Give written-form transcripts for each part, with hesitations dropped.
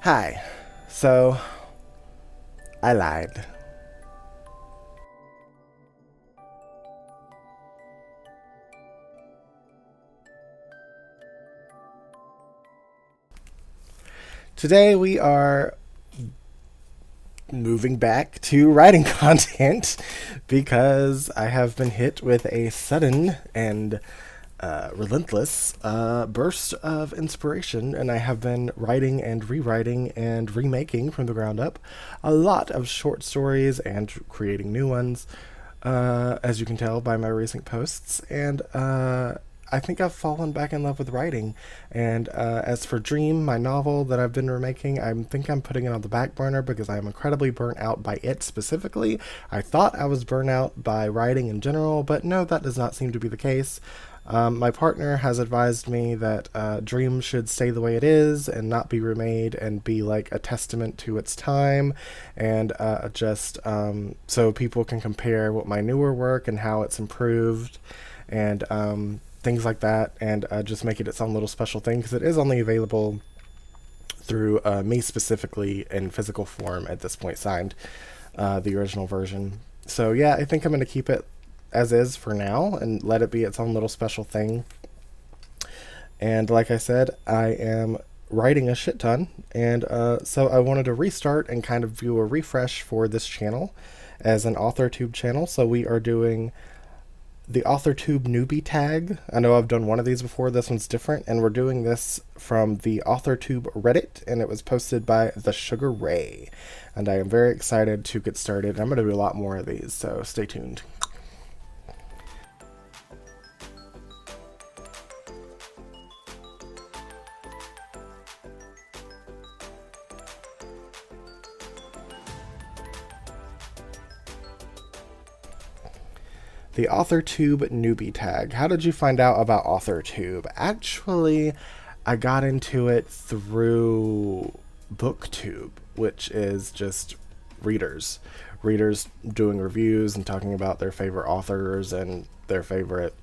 Hi. So, I lied. Today we are moving back to writing content because I have been hit with a sudden and relentless burst of inspiration, and I have been writing and rewriting and remaking from the ground up a lot of short stories and creating new ones, as you can tell by my recent posts. And I think I've fallen back in love with writing. And as for Dream, my novel that I've been remaking, I think I'm putting it on the back burner because I am incredibly burnt out by it specifically. I thought I was burnt out by writing in general, but no, that does not seem to be the case. My partner has advised me that Dream should stay the way it is and not be remade and be like a testament to its time, and just so people can compare what my newer work and how it's improved, and things like that, and just make it its own little special thing because it is only available through me specifically in physical form at this point, signed the original version. So yeah, I think I'm going to keep it as is for now and let it be its own little special thing. And like I said, I am writing a shit ton, and so I wanted to restart and kind of do a refresh for this channel as an Authortube channel. So we are doing the Authortube Newbie Tag. I know I've done one of these before. This one's different, and we're doing this from the Authortube Reddit, and it was posted by the Sugar Ray. And I am very excited to get started. I'm going to do a lot more of these, so stay tuned. The Authortube Newbie Tag. How did you find out about Authortube? Actually, I got into it through BookTube, which is just readers. Readers doing reviews and talking about their favorite authors and their favorite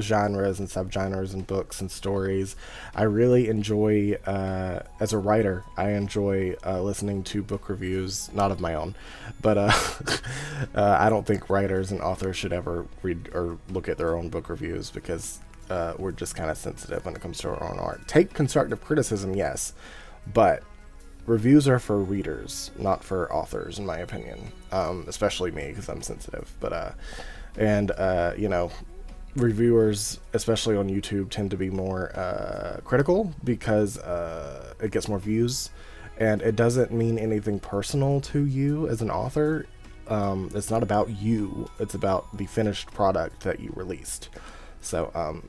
genres and subgenres and books and stories. I really enjoy, as a writer, I enjoy listening to book reviews, not of my own, but I don't think writers and authors should ever read or look at their own book reviews because we're just kind of sensitive when it comes to our own art. Take constructive criticism, yes, but reviews are for readers, not for authors, in my opinion, especially me because I'm sensitive. But you know, reviewers, especially on YouTube, tend to be more critical because it gets more views, and it doesn't mean anything personal to you as an author. It's not about you, it's about the finished product that you released. So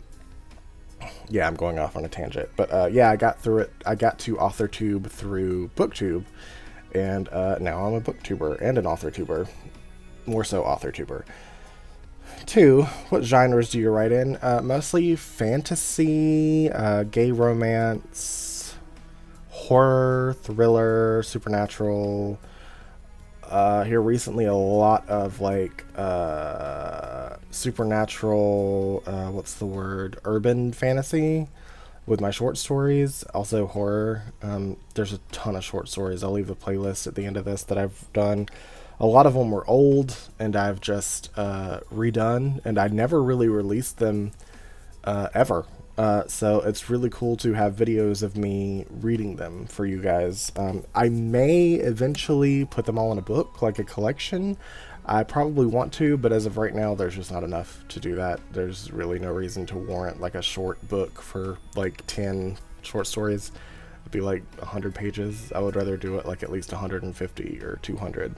yeah, I'm going off on a tangent, but yeah, I got through it. I got to AuthorTube through BookTube, and now I'm a booktuber and an AuthorTuber, more so AuthorTuber. Two, what genres do you write in? Mostly fantasy, gay romance, horror, thriller, supernatural. Here recently, a lot of like supernatural, what's the word? Urban fantasy with my short stories. Also horror. There's a ton of short stories. I'll leave a playlist at the end of this that I've done. A lot of them were old, and I've just redone, and I never really released them ever. So it's really cool to have videos of me reading them for you guys. I may eventually put them all in a book, like a collection. I probably want to, but as of right now, there's just not enough to do that. There's really no reason to warrant like a short book for like 10 short stories. It'd be like 100 pages. I would rather do it like at least 150 or 200.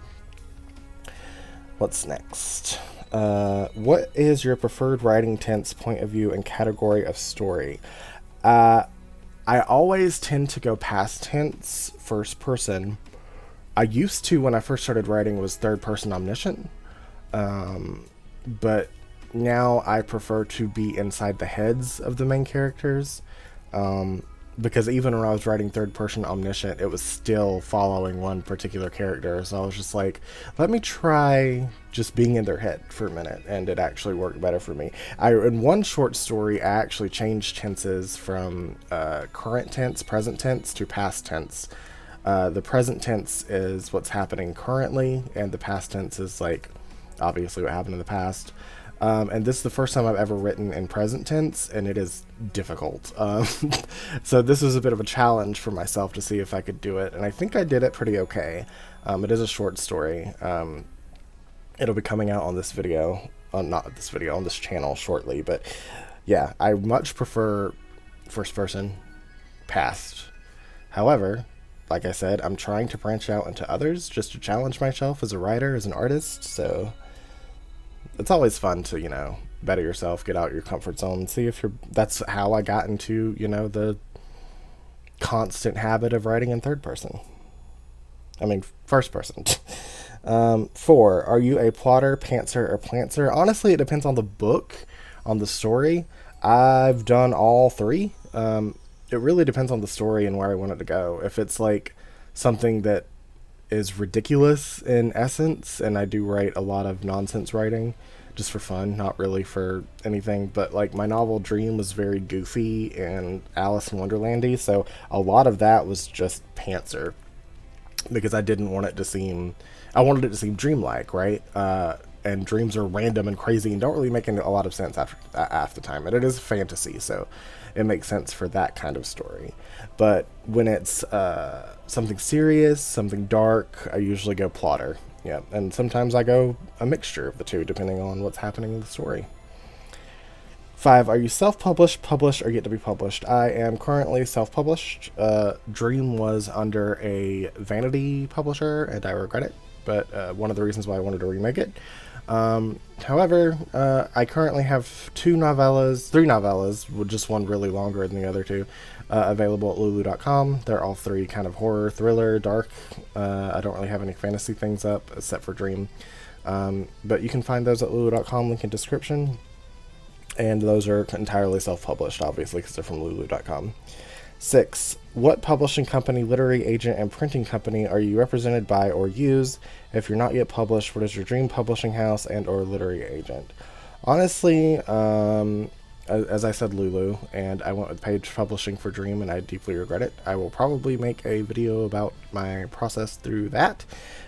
What's next? What is your preferred writing tense, point of view, and category of story? I always tend to go past tense, first person. I used to, when I first started writing, was third person omniscient. But now I prefer to be inside the heads of the main characters. Because even when I was writing third person omniscient, it was still following one particular character. So I was just like, let me try just being in their head for a minute, and it actually worked better for me. In one short story, I actually changed tenses from current tense, present tense, to past tense. The present tense is what's happening currently, and the past tense is like obviously what happened in the past. And this is the first time I've ever written in present tense, and it is difficult. So this was a bit of a challenge for myself to see if I could do it, and I think I did it pretty okay. It is a short story. It'll be coming out on this video, not this video, on this channel shortly, but yeah, I much prefer first person, past. However, like I said, I'm trying to branch out into others just to challenge myself as a writer, as an artist, so it's always fun to, you know, better yourself, get out your comfort zone, see if you're, that's how I got into, you know, the constant habit of writing in third person. I mean, first person. 4, are you a plotter, pantser, or planster? Honestly, it depends on the book, on the story. I've done all 3. It really depends on the story and where I want it to go. If it's like something that is ridiculous in essence, and I do write a lot of nonsense writing just for fun, not really for anything, but like my novel Dream was very goofy and Alice in Wonderlandy, so a lot of that was just pantser, because I didn't want it to seem, I wanted it to seem dreamlike, right? And dreams are random and crazy and don't really make a lot of sense after the time, and it is fantasy, so it makes sense for that kind of story. But when it's something serious, something dark, I usually go plotter. Yeah, and sometimes I go a mixture of the two, depending on what's happening in the story. 5, are you self-published, published, or yet to be published? I am currently self-published. Dream was under a vanity publisher, and I regret it, but one of the reasons why I wanted to remake it. However, I currently have 3 novellas, with just one really longer than the other 2, available at lulu.com. They're all 3 kind of horror, thriller, dark. I don't really have any fantasy things up except for Dream. But you can find those at lulu.com, link in description. And those are entirely self-published, obviously, because they're from lulu.com. 6, what publishing company, literary agent, and printing company are you represented by or use? If you're not yet published, what is your dream publishing house and or literary agent? Honestly, as I said, Lulu, and I went with Page Publishing for Dream, and I deeply regret it. I will probably make a video about my process through that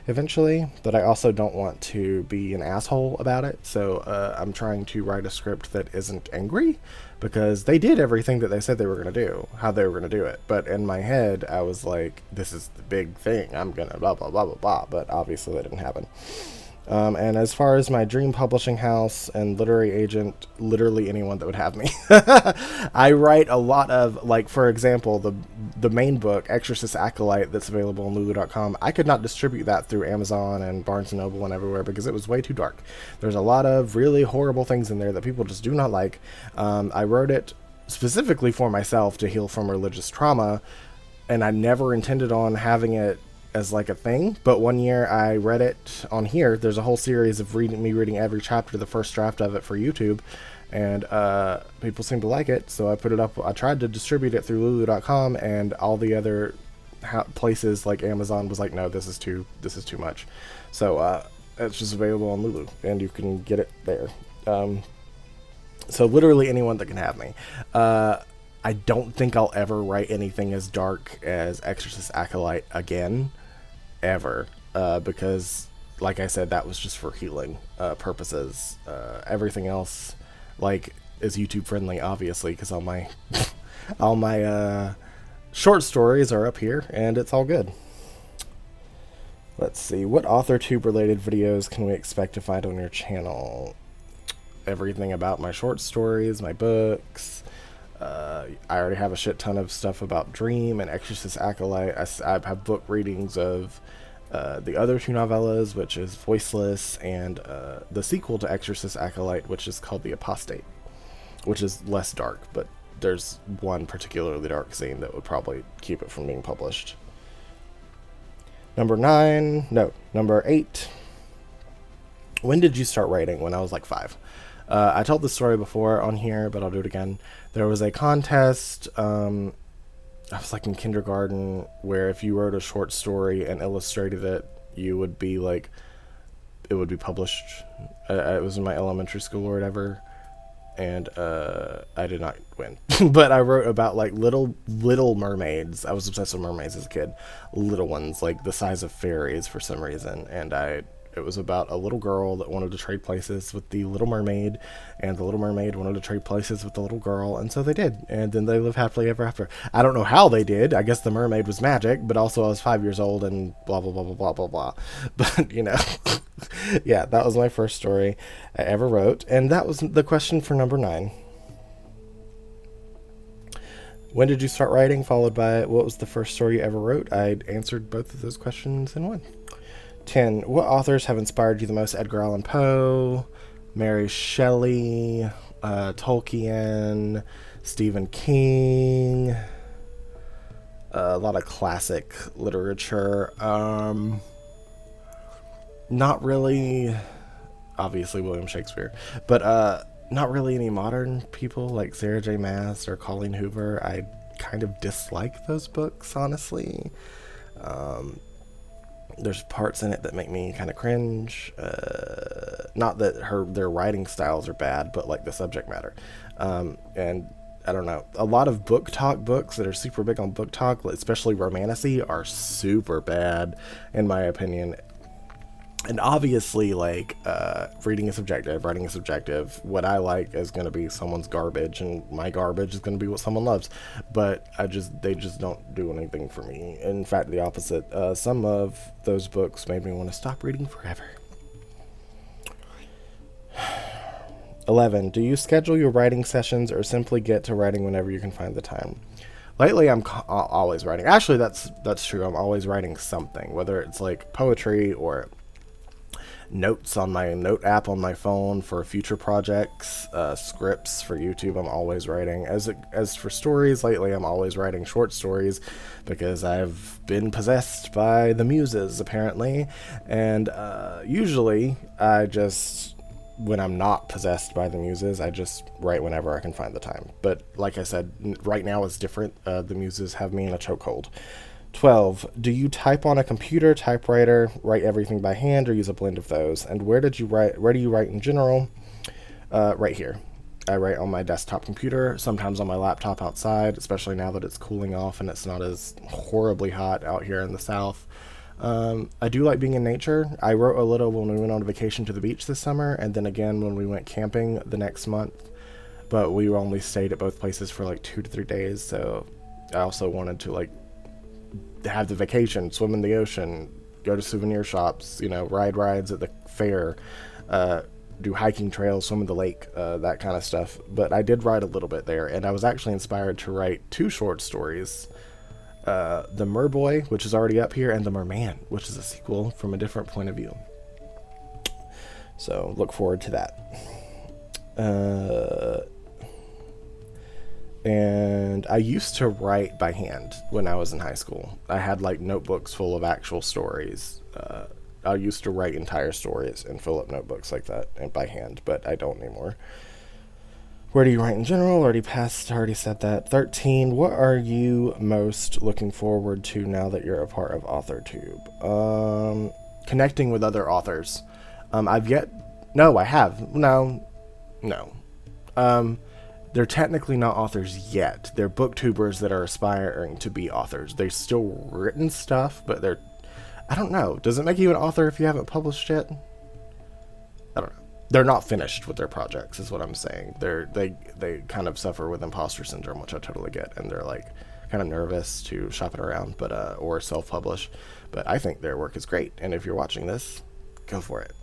eventually, but I also don't want to be an asshole about it, so I'm trying to write a script that isn't angry, because they did everything that they said they were going to do, how they were going to do it, but in my head, I was like, this is the big thing, I'm going to blah, blah, blah, blah, blah, but obviously that didn't happen. And as far as my dream publishing house and literary agent, literally anyone that would have me. I write a lot of, like, for example, the main book, Exorcist Acolyte, that's available on lulu.com. I could not distribute that through Amazon and Barnes & Noble and everywhere because it was way too dark. There's a lot of really horrible things in there that people just do not like. I wrote it specifically for myself to heal from religious trauma, and I never intended on having it as like a thing, but one year I read it on here. There's a whole series of me reading every chapter, the first draft of it for YouTube, and people seem to like it, so I put it up. I tried to distribute it through lulu.com, and all the other places like Amazon was like, no, this is too much, so it's just available on Lulu, and you can get it there. So literally anyone that can have me. I don't think I'll ever write anything as dark as Exorcist Acolyte again, ever, because, like I said, that was just for healing purposes. Everything else, like, is YouTube friendly, obviously, because all my all my short stories are up here, and it's all good. Let's see, what Authortube related videos can we expect to find on your channel? Everything about my short stories, my books. I already have a shit ton of stuff about Dream and Exorcist Acolyte. I have book readings of the other 2 novellas, which is Voiceless, and the sequel to Exorcist Acolyte, which is called The Apostate, which is less dark, but there's one particularly dark scene that would probably keep it from being published. Number 8. When did you start writing? When I was like 5. I told this story before on here, but I'll do it again. There was a contest, I was like in kindergarten, where if you wrote a short story and illustrated it, you would be like, it would be published. It was in my elementary school or whatever. and I did not win. But I wrote about like little mermaids. I was obsessed with mermaids as a kid, little ones like the size of fairies for some reason, and it was about a little girl that wanted to trade places with the little mermaid, and the little mermaid wanted to trade places with the little girl, and so they did, and then they lived happily ever after. I don't know how they did. I guess the mermaid was magic, but also I was 5 years old and blah blah blah blah blah blah blah. But yeah, that was my first story I ever wrote, and that was the question for number 9. When did you start writing? Followed by what was the first story you ever wrote? I answered both of those questions in one. 10. What authors have inspired you the most? Edgar Allan Poe, Mary Shelley, Tolkien, Stephen King, a lot of classic literature. Not really, obviously William Shakespeare, but not really any modern people like Sarah J. Maas or Colleen Hoover. I kind of dislike those books, honestly. There's parts in it that make me kind of cringe. Not that their writing styles are bad, but like the subject matter. And I don't know. A lot of book talk books that are super big on book talk, especially romantasy, are super bad, in my opinion. And obviously, like, reading is subjective, writing is subjective. What I like is going to be someone's garbage, and my garbage is going to be what someone loves. But they just don't do anything for me. In fact, the opposite. Some of those books made me want to stop reading forever. 11. Do you schedule your writing sessions or simply get to writing whenever you can find the time? Lately, I'm always writing. Actually, that's true. I'm always writing something, whether it's like poetry or notes on my note app on my phone for future projects, scripts for YouTube. I'm always writing. As for stories, lately I'm always writing short stories because I've been possessed by the muses apparently, and usually when I'm not possessed by the muses, I just write whenever I can find the time. But like I said, right now it's different. The muses have me in a chokehold. 12. Do you type on a computer, typewriter, write everything by hand, or use a blend of those? And where do you write in general? Right here. I write on my desktop computer, sometimes on my laptop outside, especially now that it's cooling off and it's not as horribly hot out here in the south. I do like being in nature. I wrote a little when we went on vacation to the beach this summer, and then again when we went camping the next month. But we only stayed at both places for like 2 to 3 days, so I also wanted to like have the vacation, swim in the ocean, go to souvenir shops, ride rides at the fair, do hiking trails, swim in the lake, that kind of stuff. But I did write a little bit there, and I was actually inspired to write 2 short stories. The Merboy, which is already up here, and The Merman, which is a sequel from a different point of view. So look forward to that. And I used to write by hand when I was in high school. I had like notebooks full of actual stories. I used to write entire stories and fill up notebooks like that and by hand, but I don't anymore. Where do you write in general? Already said that. 13. What are you most looking forward to now that you're a part of Authortube? Connecting with other authors. I have. No. They're technically not authors yet. They're booktubers that are aspiring to be authors. They've still written stuff, but I don't know. Does it make you an author if you haven't published yet? I don't know. They're not finished with their projects, is what I'm saying. They kind of suffer with imposter syndrome, which I totally get, and they're like kind of nervous to shop it around, but or self-publish. But I think their work is great, and if you're watching this, go for it.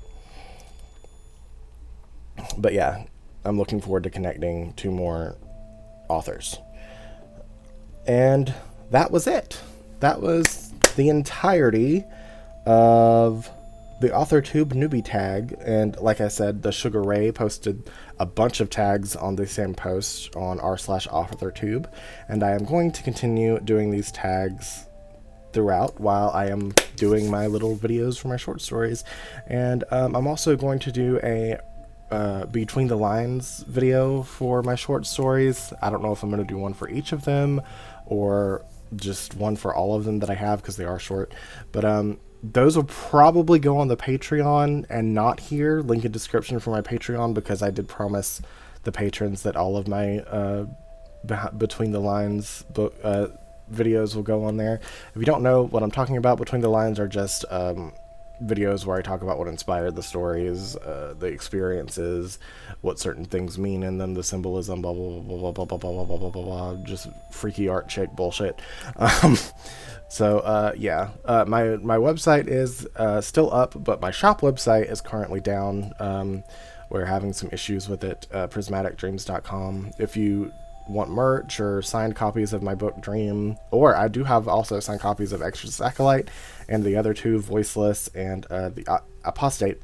But yeah, I'm looking forward to connecting to more authors. And that was it. That was the entirety of the Authortube Newbie Tag. And like I said, the Sugar Ray posted a bunch of tags on the same post on r/Authortube. And I am going to continue doing these tags throughout while I am doing my little videos for my short stories. And I'm also going to do a between the lines video for my short stories. I don't know if I'm going to do one for each of them or just one for all of them that I have because they are short, but those will probably go on the Patreon and not here. Link in description for my Patreon, because I did promise the patrons that all of my Between the Lines book videos will go on there. If you don't know what I'm talking about, Between the Lines are just videos where I talk about what inspired the stories, the experiences, what certain things mean in them, the symbolism, blah blah blah blah blah blah blah blah blah blah blah, just freaky art chick bullshit. Yeah, my website is still up, but my shop website is currently down. We're having some issues with it. Prismaticdreams.com. If you want merch or signed copies of my book Dream, or I do have also signed copies of Extra Acolyte and the other two, Voiceless and the Apostate.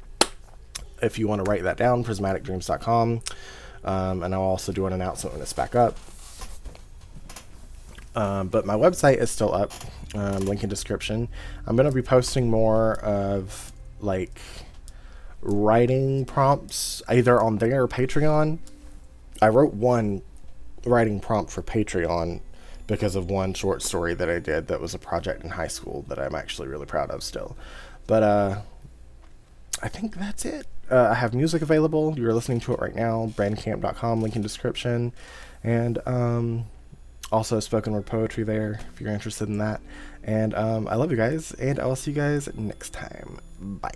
If you want to write that down, prismaticdreams.com. And I'll also do an announcement when it's back up. But my website is still up. Link in description. I'm going to be posting more of like writing prompts either on there or Patreon. I wrote one writing prompt for Patreon because of one short story that I did that was a project in high school that I'm actually really proud of still. But I think that's it. I have music available. You're listening to it right now. Brandcamp.com, link in description. And also spoken word poetry there if you're interested in that. And I love you guys, and I'll see you guys next time. Bye.